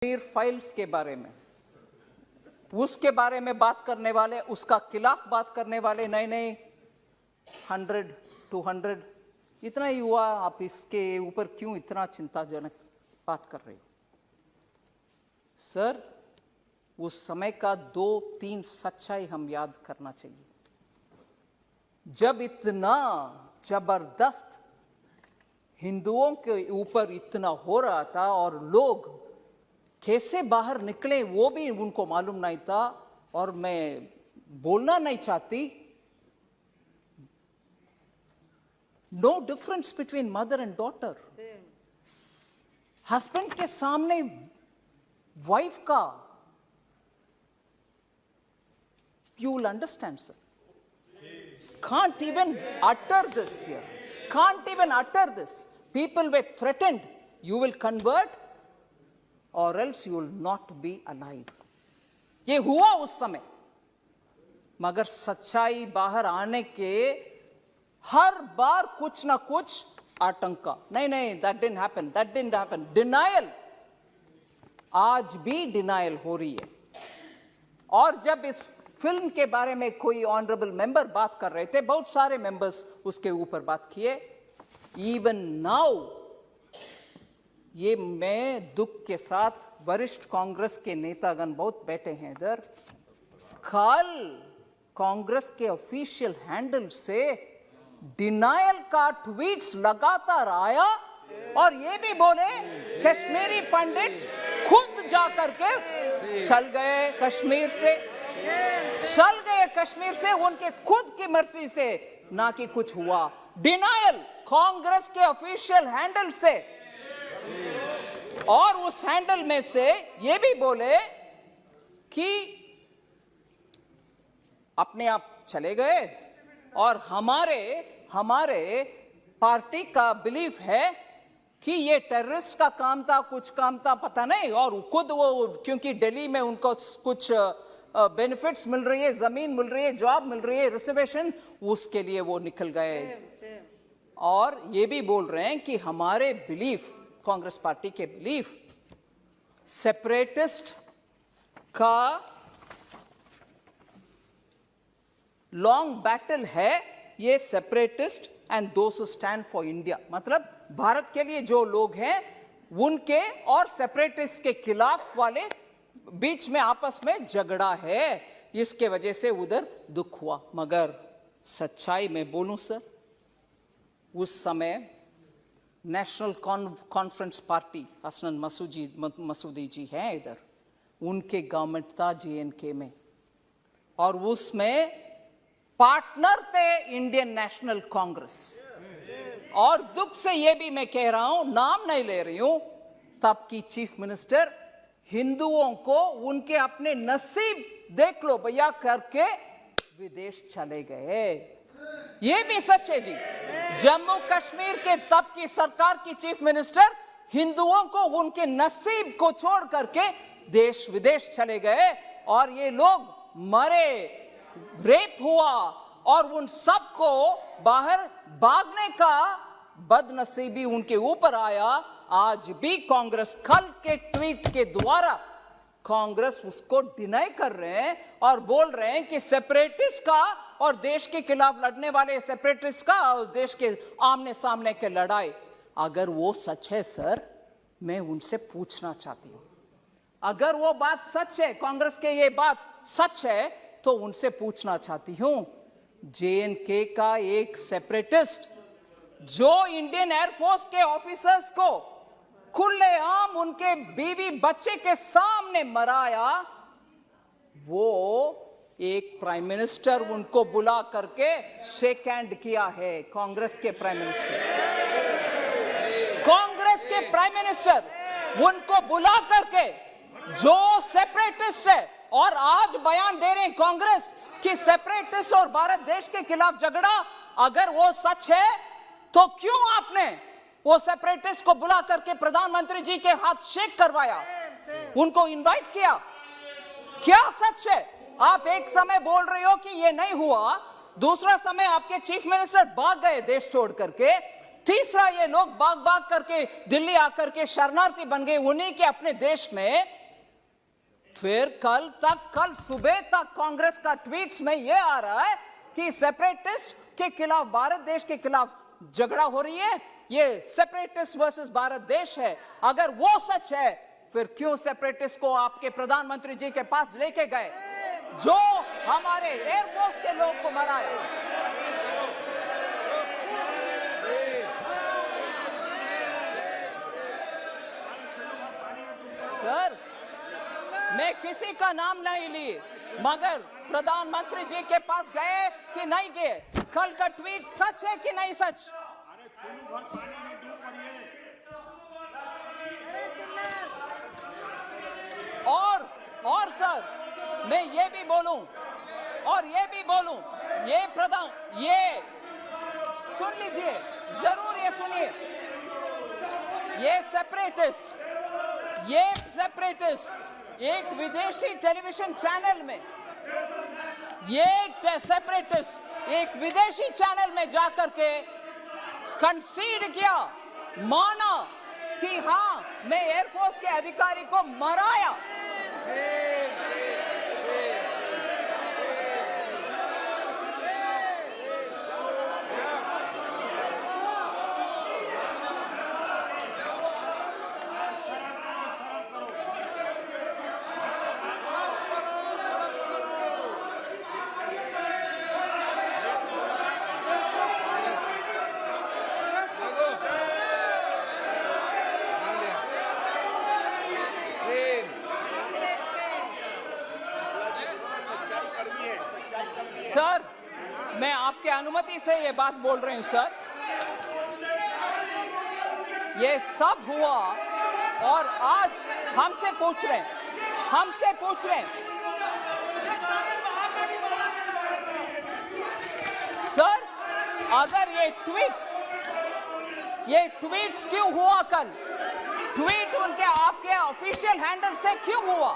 Kashmir files के बारे में, उसके बारे में बात करने वाले, उसका खिलाफ बात करने वाले, नहीं नहीं 100 200 इतना ही हुआ, आप इसके ऊपर क्यों इतना चिंताजनक बात कर रहे हो? सर, उस समय का 2-3 सच्चाई हम याद करना चाहिए। जब इतना जबरदस्त हिंदुओं के ऊपर इतना हो रहा था और लोग कैसे बाहर निकले वो भी उनको मालूम नहीं था, और मैं बोलना नहीं चाहती, no difference between mother and daughter. Husband के सामने वाइफ का, you will understand, sir. Can't even utter this here. Can't even utter this. People were threatened. You will convert or else you will not be alive. ये हुआ उस समय, मगर सच्चाई बाहर आने के हर बार कुछ ना कुछ आतंका, नहीं नहीं that didn't happen. Denial, आज भी डिनायल हो रही है। और जब इस फिल्म के बारे में कोई ऑनरेबल मेंबर बात कर रहे थे, बहुत सारे मेंबर्स उसके ऊपर बात किए, इवन नाउ, ये मैं दुख के साथ, वरिष्ठ कांग्रेस के नेतागण बहुत बैठे हैं इधर, कल कांग्रेस के ऑफिशियल हैंडल से डिनायल का ट्वीट्स लगातार आया, और ये भी बोले कश्मीरी पंडित खुद जाकर के चल गए कश्मीर से, उनके खुद की मर्जी से, ना कि कुछ हुआ। डिनायल कांग्रेस के ऑफिशियल हैंडल से, और उस हैंडल में से ये भी बोले कि अपने आप चले गए, और हमारे पार्टी का बिलीफ है कि ये टेररिस्ट का काम था, कुछ काम था, पता नहीं, और खुद वो, क्योंकि दिल्ली में उनको कुछ बेनिफिट्स मिल रही है, जमीन मिल रही है, जॉब मिल रही है, रिजर्वेशन, उसके लिए वो निकल गए। और ये भी बोल रहे हैं कि हमारे बिलीफ, कांग्रेस पार्टी के बिलीफ, सेपरेटिस्ट का लॉन्ग बैटल है, ये separatist and those who stand for India, मतलब भारत के लिए जो लोग हैं उनके और सेपरेटिस्ट के खिलाफ वाले बीच में आपस में झगड़ा है, इसके वजह से उधर दुख हुआ। मगर सच्चाई में बोलूं सर, उस समय national conference party, Hasnain Masoodi जी हैं इधर, उनके गवर्नमेंट था JNK में, और उसमें पार्टनर थे इंडियन नेशनल कांग्रेस। और दुख से ये भी मैं कह रहा हूं, नाम नहीं ले रही हूं, तब की चीफ मिनिस्टर हिंदुओं को उनके अपने नसीब देख लो भैया करके विदेश चले गए। ये भी सच है जी। जम्मू कश्मीर के तब की सरकार की चीफ मिनिस्टर हिंदुओं को उनके नसीब को छोड़ करके देश विदेश चले गए, और ये लोग मरे, रेप हुआ, और उन सबको बाहर भागने का बदनसीबी उनके ऊपर आया। आज भी कांग्रेस कल के ट्वीट के द्वारा कांग्रेस उसको डिनाई कर रहे हैं और बोल रहे हैं कि सेपरेटिस्ट का और देश के खिलाफ लड़ने वाले सेपरेटिस्ट का और देश के आमने सामने के लड़ाई, अगर वो सच है सर, मैं उनसे पूछना चाहती हूं, अगर वो बात सच है, कांग्रेस के ये बात सच है, तो उनसे पूछना चाहती हूं, JNK का एक सेपरेटिस्ट जो इंडियन एयरफोर्स के ऑफिसर्स को खुलेआम उनके बीवी बच्चे के सामने मराया, वो एक प्राइम मिनिस्टर उनको बुला करके शेक हैंड किया है। कांग्रेस के प्राइम मिनिस्टर उनको बुला करके, जो सेपरेटिस्ट है, और आज बयान दे रहे हैं कांग्रेस कि सेपरेटिस्ट और भारत देश के खिलाफ झगड़ा, अगर वो सच है तो क्यों आपने वो सेपरेटिस्ट को बुला करके प्रधानमंत्री जी के हाथ शेक करवाया, उनको इनवाइट किया? क्या सच है? आप एक समय बोल रहे हो कि ये नहीं हुआ, दूसरा समय आपके चीफ मिनिस्टर भाग गए देश छोड़ करके, तीसरा, ये लोग भाग भाग करके दिल्ली आकर के शरणार्थी बन गए उन्हीं के अपने देश में। फिर कल सुबह तक कांग्रेस का ट्वीट्स में ये आ रहा है कि सेपरेटिस्ट के खिलाफ, भारत देश के खिलाफ झगड़ा हो रही है, ये सेपरेटिस्ट वर्सेस भारत देश है। अगर वो सच है, फिर क्यों सेपरेटिस्ट को आपके प्रधानमंत्री जी के पास लेके गए, जो हमारे एयरफोर्स के लोग को मराए? सर, मैं किसी का नाम नहीं ली, मगर प्रधानमंत्री जी के पास गए कि नहीं गए? कल का ट्वीट सच है कि नहीं सच? और सर, मैं ये भी बोलूं, ये सुन लीजिए, जरूर ये सुनिए, ये सेपरेटिस्ट एक विदेशी टेलीविजन चैनल में, एक विदेशी चैनल में जाकर के कंसीड किया, माना कि हाँ, मैं एयरफोर्स के अधिकारी को मराया। सर, मैं आपके अनुमति से ये बात बोल रही हूं सर। ये सब हुआ और आज हमसे पूछ रहे हैं सर, अगर ये ट्वीट्स क्यों हुआ? कल ट्वीट उनके आपके ऑफिशियल हैंडल से क्यों हुआ?